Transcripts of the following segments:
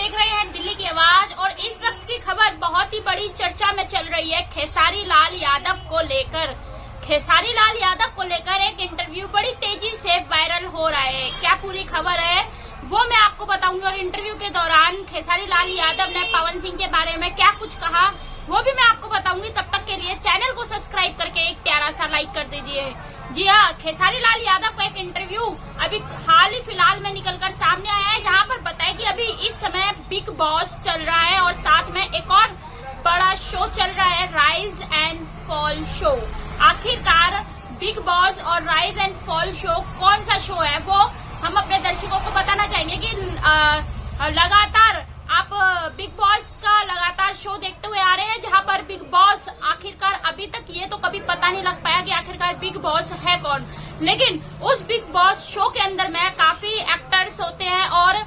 देख रहे हैं दिल्ली की आवाज और इस वक्त की खबर बहुत ही बड़ी चर्चा में चल रही है। खेसारी लाल यादव को लेकर एक इंटरव्यू बड़ी तेजी से वायरल हो रहा है। क्या पूरी खबर है वो मैं आपको बताऊंगी और इंटरव्यू के दौरान खेसारी लाल यादव ने पवन सिंह के बारे में क्या कुछ कहा वो भी मैं आपको बताऊंगी। तब तक के लिए चैनल को सब्सक्राइब करके एक प्यारा सा लाइक कर दीजिए। जी हाँ, खेसारी लाल यादव का एक इंटरव्यू अभी हाल ही फिलहाल में निकलकर सामने आया है, जहां पर बताया कि अभी इस समय बिग बॉस चल रहा है और साथ में एक और बड़ा शो चल रहा है, राइज एंड फॉल शो। आखिरकार बिग बॉस और राइज एंड फॉल शो कौन सा शो है वो हम अपने दर्शकों को बताना चाहेंगे कि लगातार आप बिग बॉस का लगातार शो देखते हुए आ रहे हैं, जहां पर बिग बॉस आखिरकार अभी तक ये तो कभी पता नहीं लग पाया कि आखिरकार बिग बॉस है कौन। लेकिन उस बिग बॉस शो के अंदर में काफी एक्टर्स होते हैं और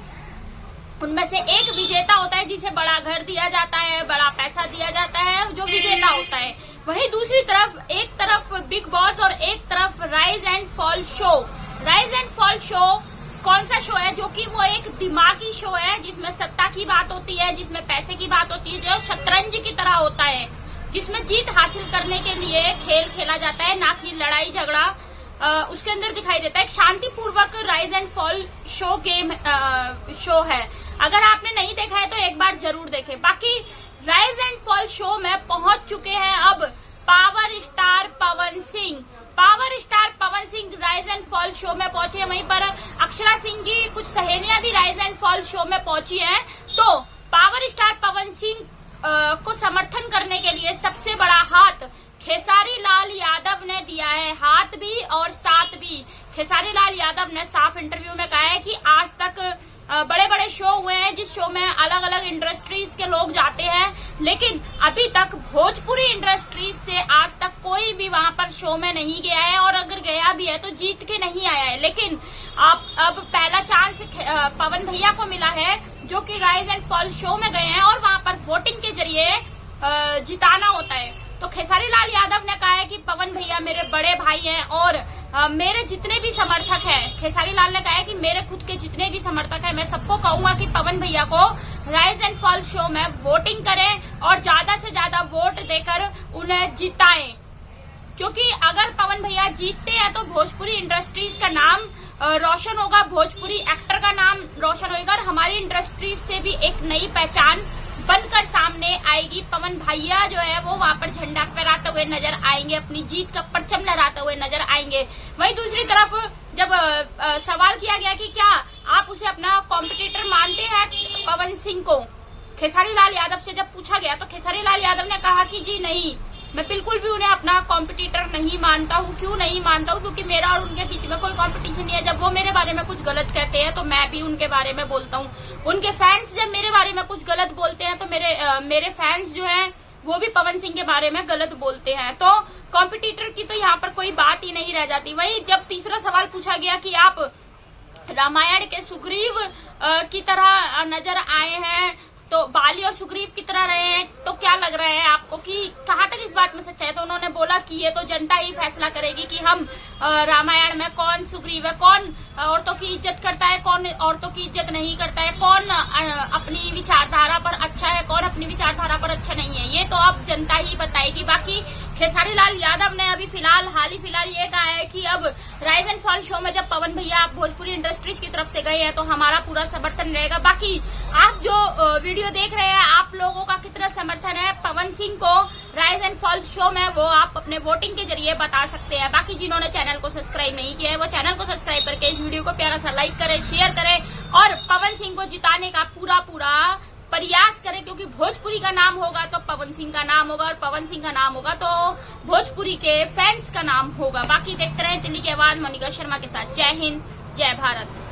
उनमें से एक विजेता होता है जिसे बड़ा घर दिया जाता है, बड़ा पैसा दिया जाता है, जो विजेता होता है। वहीं दूसरी तरफ एक तरफ बिग बॉस और एक तरफ rise and fall show. Rise and fall show कौन सा शो है? जो कि वो एक दिमागी शो है जिसमें सत्ता की बात होती है, जिसमें पैसे की बात होती है, जो शतरंज की तरह होता है, जिसमें जीत हासिल करने के लिए खेल खेला जाता है, ना कि लड़ाई झगड़ा उसके अंदर दिखाई देता है। एक शांतिपूर्वक rise and fall show game show है। अगर आपने नहीं देखा है तो एक बार जरूर देखें। बाकी राइज एंड फॉल शो में पहुंच चुके हैं अब power star Pawan Singh. Rise and fall show में पहुंचे हैं। वहीं पर अक्षरा सिंह की कुछ सहेलियां भी राइज एंड फॉल शो में पहुंची हैं। तो पावर स्टार पवन सिंह को समर्थन करने के लिए सबसे बड़ा हाथ खेसारी लाल यादव ने दिया है। हाथ भी और साथ भी खेसारी लाल यादव ने साफ इंटरव्यू में कहा है कि आज तक बड़े बड़े शो हुए हैं जिस शो में अलग अलग इंडस्ट्रीज के लोग जाते हैं, लेकिन अभी तक भोजपुरी इंडस्ट्रीज से आज तक कोई भी वहां पर शो में नहीं गया है और अगर गया भी है तो जीत के नहीं आया है। लेकिन अब पहला चांस पवन भैया को मिला है जो कि राइज एंड फॉल शो में गए हैं और वहां पर वोटिंग के जरिए जिताना होता है। तो खेसारी लाल यादव ने कहा है कि पवन भैया मेरे बड़े भाई हैं और मेरे जितने भी समर्थक हैं, खेसारी लाल ने कहा है कि मेरे खुद के जितने भी समर्थक हैं, मैं सबको कहूंगा कि पवन भैया को राइज एंड फॉल शो में वोटिंग करें और ज्यादा से ज्यादा वोट देकर उन्हें जिताएं। क्योंकि अगर पवन भैया जीतते हैं तो भोजपुरी इंडस्ट्रीज का नाम रोशन होगा, भोजपुरी एक्टर का नाम रोशन होगा और हमारी इंडस्ट्रीज से भी एक नई पहचान बनकर सामने आएगी। पवन भैया जो है वो वहां पर झंडा फहराते हुए नजर आएंगे, अपनी जीत का परचम लहराते हुए नजर आएंगे। वहीं दूसरी तरफ जब सवाल किया गया कि क्या आप उसे अपना कॉम्पिटिटर मानते हैं पवन सिंह को, खेसारी लाल यादव से जब पूछा गया तो खेसारी लाल यादव ने कहा कि जी नहीं, मैं बिल्कुल भी उन्हें अपना कॉम्पिटिटर नहीं मानता हूँ। क्यों नहीं मानता हूँ? क्योंकि मेरा और उनके बीच में कोई कंपटीशन नहीं है। जब वो मेरे बारे में कुछ गलत कहते हैं तो मैं भी उनके बारे में बोलता हूँ। उनके फैंस जब मेरे बारे में कुछ गलत बोलते हैं तो मेरे फैंस जो हैं वो भी पवन सिंह के बारे में गलत बोलते हैं। तो कॉम्पिटिटर की तो यहाँ पर कोई बात ही नहीं रह जाती। वही जब तीसरा सवाल पूछा गया कि आप रामायण के सुग्रीव की तरह नजर आए हैं, तो बाली और सुग्रीव की तरह रहे हैं, तो क्या लग रहा है आपको कि कहाँ तक इस बात में सच्चाई है? तो उन्होंने बोला कि ये तो जनता ही फैसला करेगी कि हम रामायण में कौन सुग्रीव है, कौन औरतों की इज्जत करता है, कौन औरतों की इज्जत नहीं करता है, कौन अपनी विचारधारा पर अच्छा है, कौन अपनी विचारधारा पर अच्छा नहीं है। ये तो अब जनता ही बताएगी। बाकी खेसारी लाल यादव ने अभी हाल ही फिलहाल ये कहा है कि अब राइज एंड फॉल शो में जब पवन भैया भोजपुरी इंडस्ट्रीज की तरफ से गए हैं तो हमारा पूरा समर्थन रहेगा। बाकी आप जो वीडियो देख रहे हैं, आप लोगों का कितना समर्थन है पवन सिंह को राइज एंड फॉल शो में, वो आप अपने वोटिंग के जरिए बता सकते हैं। बाकी जिन्होंने चैनल को सब्सक्राइब नहीं किया है वो चैनल को सब्सक्राइब करके इस वीडियो को प्यारा सा लाइक करें, शेयर करें और पवन सिंह को जिताने का पूरा प्रयास करें। क्योंकि भोजपुरी का नाम होगा तो पवन सिंह का नाम होगा और पवन सिंह का नाम होगा तो भोजपुरी के फैंस का नाम होगा। बाकी देखते रहे दिल्ली की आवाज मोनिका शर्मा के साथ। जय हिंद, जय भारत।